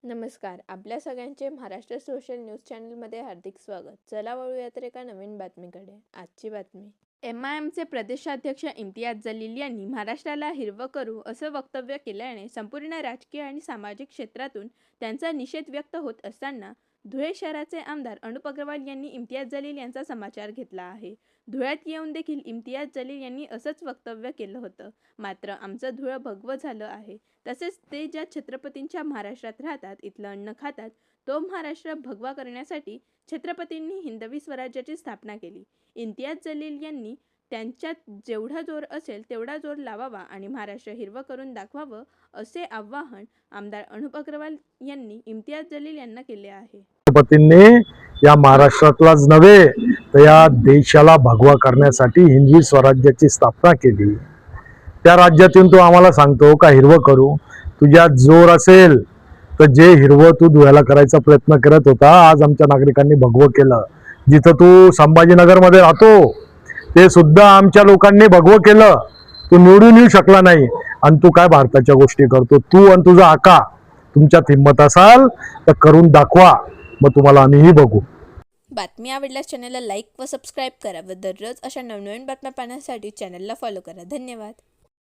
नमस्कार. आपल्या सगळ्यांचे महाराष्ट्र सोशल न्यूज चॅनलमध्ये हार्दिक स्वागत. चला वळूया तर एका नवीन बातमीकडे. आजची बातमी. MIMचे प्रदेशाध्यक्ष इम्तियाज जलील यांनी महाराष्ट्राला हिरवं करू असं वक्तव्य केल्याने संपूर्ण राजकीय आणि सामाजिक क्षेत्रातून त्यांचा निषेध व्यक्त होत असताना धुळे शहराचे आमदार अनुप अग्रवाल यांनी इम्तियाज जलील यांचा समाचार घेतला आहे. धुळ्यात येऊन देखील इम्तियाज जलील यांनी असंच वक्तव्य केलं होतं. मात्र आमचं धुळं भगवं झालं आहे. तसेच ते ज्या छत्रपतींच्या महाराष्ट्रात राहतात, इथलं अन्न खातात, तो महाराष्ट्र भगवा करण्यासाठी छत्रपतींनी हिंदवी स्वराज्याची स्थापना केली. इम्तियाज जलील यांनी त्यांच्यात जेवढा जोर असेल तेवढा जोर लावावा आणि महाराष्ट्र हिरवं करून दाखवावं असे आवाहन आमदार अनुप अग्रवाल यांनी इम्तियाज जलील यांना केले आहे. छत्रपतींनी या महाराष्ट्रातलाच नव्हे तर या देशाला भगवा करण्यासाठी हिंदवी स्वराज्याची स्थापना केली. त्या राज्यातून तो आम्हाला सांगतो का हिरवं करू. तुझ्यात जोर असेल तर जे हिरवं तू धुळ्याला करायचा प्रयत्न करत होता, आज आमच्या नागरिकांनी भगवं केलं. जिथं तू संभाजीनगरमध्ये राहतो ते सुद्धा आमच्या लोकांनी भगवं केलं. तू निवडून येऊ शकला नाही आणि तू काय भारताच्या गोष्टी करतो. तू आणि तुझा आका, तुमच्यात हिंमत असाल तर करून दाखवा, मग तुम्हाला आम्हीही बघू. बातमी आवडल्यास चॅनलला लाईक व सबस्क्राईब करा व दररोज अशा नवनवीन बातम्या पाहण्यासाठी चॅनलला फॉलो करा. धन्यवाद.